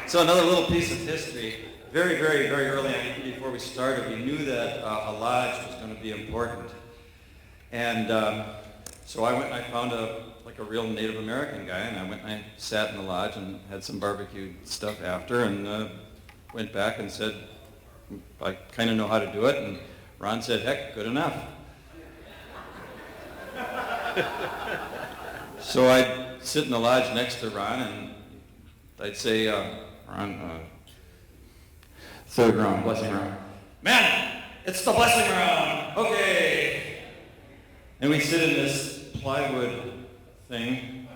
So another little piece of history. Very, very, very early on, even before we started, we knew that a lodge was going to be important. And so I went and I found a real Native American guy, and I went and I sat in the lodge and had some barbecue stuff after, and went back and said, I kind of know how to do it, and Ron said, heck, good enough. So I'd sit in the lodge next to Ron, and I'd say, Ron, third round, blessing round. Man, it's the blessing round. Okay. And we sit in this plywood thing.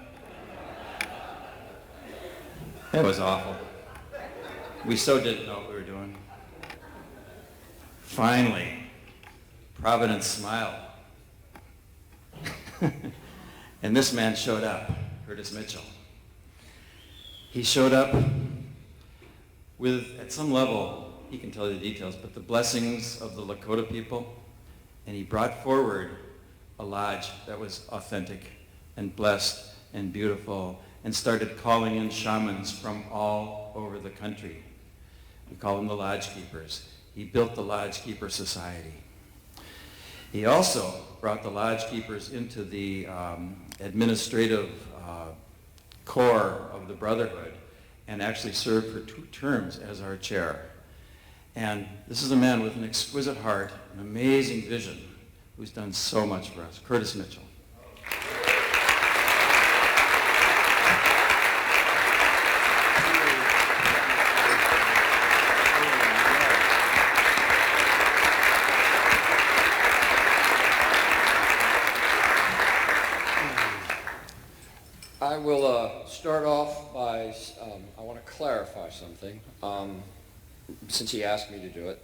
It was awful. We so didn't know what we were doing. Finally, Providence smiled. And this man showed up, Curtis Mitchell. He showed up with, at some level, he can tell you the details, but the blessings of the Lakota people, and he brought forward a lodge that was authentic and blessed and beautiful, and started calling in shamans from all over the country. We call them the Lodge Keepers. He built the Lodge Keeper Society. He also brought the Lodge Keepers into the administrative core of the Brotherhood, and actually served for 2 terms as our chair. And this is a man with an exquisite heart, an amazing vision, who's done so much for us. Curtis Mitchell. I will start off by, I want to clarify something, since he asked me to do it.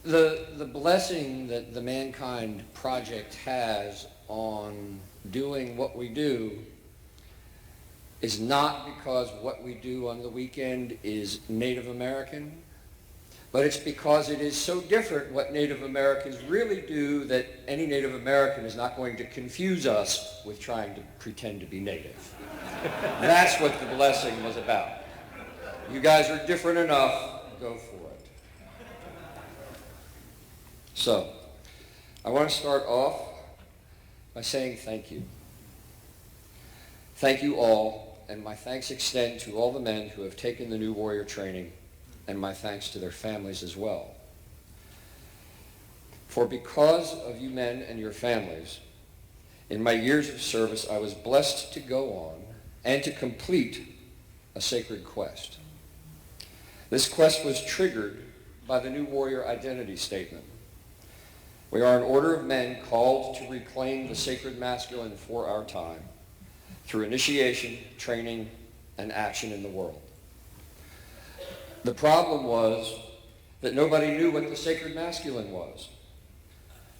The blessing that the Mankind Project has on doing what we do is not because what we do on the weekend is Native American, but it's because it is so different what Native Americans really do that any Native American is not going to confuse us with trying to pretend to be Native. That's what the blessing was about. You guys are different enough, go for it. So, I want to start off by saying thank you. Thank you all, and my thanks extend to all the men who have taken the New Warrior training, and my thanks to their families as well. For because of you men and your families, in my years of service, I was blessed to go on and to complete a sacred quest. This quest was triggered by the New Warrior Identity Statement. We are an order of men called to reclaim the sacred masculine for our time through initiation, training, and action in the world. The problem was that nobody knew what the sacred masculine was.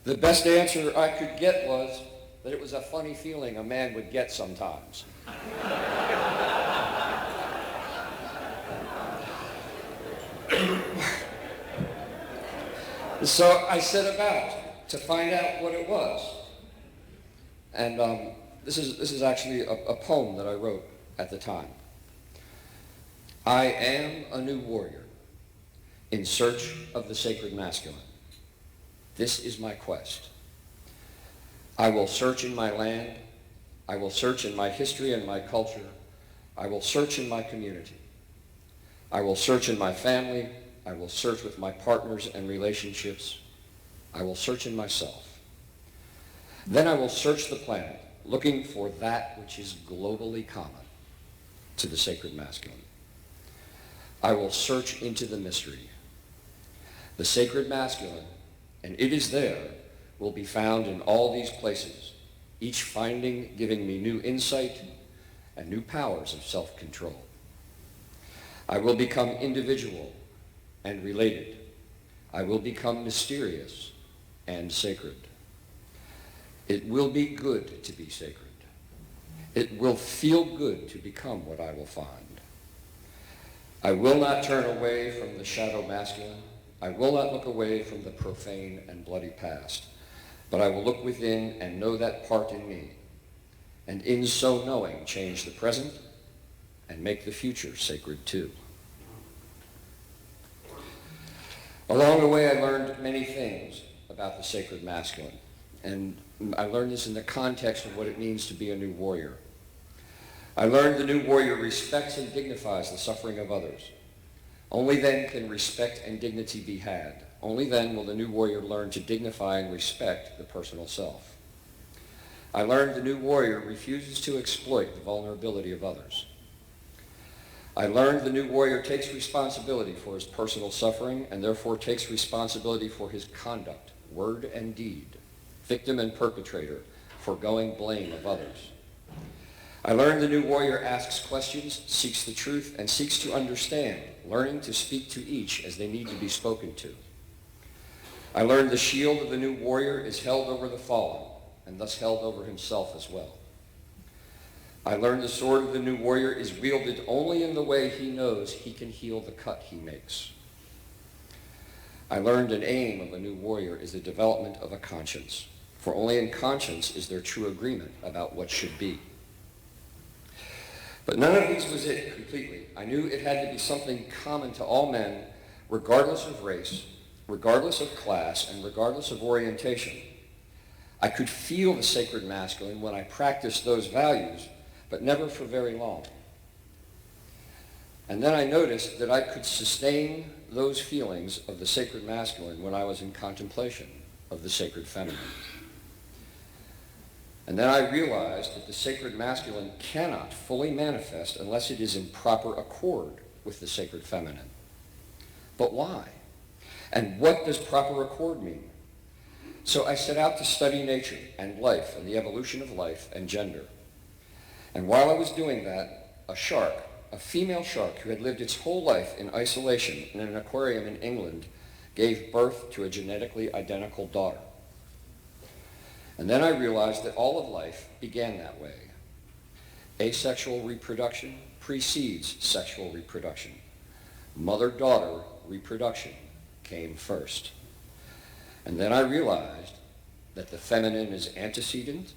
The best answer I could get was that it was a funny feeling a man would get sometimes. So I set about to find out what it was. And this is actually a poem that I wrote at the time. I am a new warrior in search of the sacred masculine. This is my quest. I will search in my land. I will search in my history and my culture. I will search in my community. I will search in my family. I will search with my partners and relationships. I will search in myself. Then I will search the planet, looking for that which is globally common to the sacred masculine. I will search into the mystery. The sacred masculine, and it is there, will be found in all these places, each finding giving me new insight and new powers of self-control. I will become individual and related. I will become mysterious and sacred. It will be good to be sacred. It will feel good to become what I will find. I will not turn away from the shadow masculine. I will not look away from the profane and bloody past, but I will look within and know that part in me, and in so knowing change the present and make the future sacred too. Along the way, I learned many things about the sacred masculine, and I learned this in the context of what it means to be a new warrior. I learned the new warrior respects and dignifies the suffering of others. Only then can respect and dignity be had. Only then will the new warrior learn to dignify and respect the personal self. I learned the new warrior refuses to exploit the vulnerability of others. I learned the new warrior takes responsibility for his personal suffering and therefore takes responsibility for his conduct, word and deed, victim and perpetrator, foregoing blame of others. I learned the new warrior asks questions, seeks the truth, and seeks to understand, learning to speak to each as they need to be spoken to. I learned the shield of the new warrior is held over the fallen, and thus held over himself as well. I learned the sword of the new warrior is wielded only in the way he knows he can heal the cut he makes. I learned an aim of a new warrior is the development of a conscience, for only in conscience is there true agreement about what should be. But none of these was it completely. I knew it had to be something common to all men, regardless of race, regardless of class, and regardless of orientation. I could feel the sacred masculine when I practiced those values, but never for very long. And then I noticed that I could sustain those feelings of the sacred masculine when I was in contemplation of the sacred feminine. And then I realized that the sacred masculine cannot fully manifest unless it is in proper accord with the sacred feminine. But why? And what does proper accord mean? So I set out to study nature and life and the evolution of life and gender. And while I was doing that, a shark, a female shark who had lived its whole life in isolation in an aquarium in England, gave birth to a genetically identical daughter. And then I realized that all of life began that way. Asexual reproduction precedes sexual reproduction. Mother-daughter reproduction came first. And then I realized that the feminine is antecedent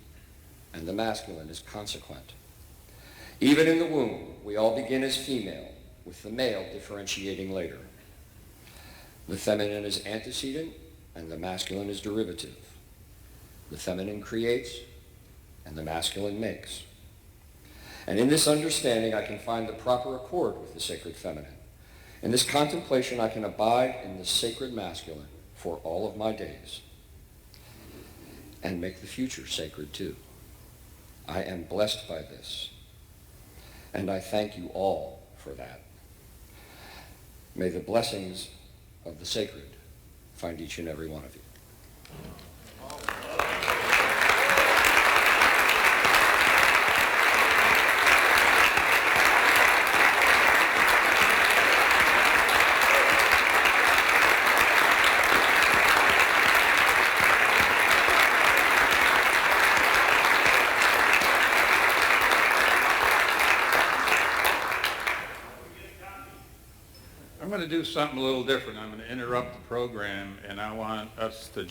and the masculine is consequent. Even in the womb, we all begin as female, with the male differentiating later. The feminine is antecedent and the masculine is derivative. The feminine creates and the masculine makes. And in this understanding, I can find the proper accord with the sacred feminine. In this contemplation, I can abide in the sacred masculine for all of my days and make the future sacred too. I am blessed by this, and I thank you all for that. May the blessings of the sacred find each and every one of you. I'm going to do something a little different. I'm going to interrupt the program, and I want us to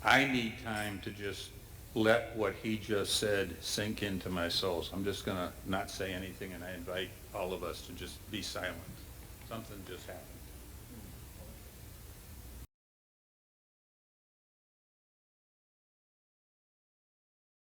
I need time to just let what he just said sink into my soul. So I'm just going to not say anything, and I invite all of us to just be silent. Something just happened.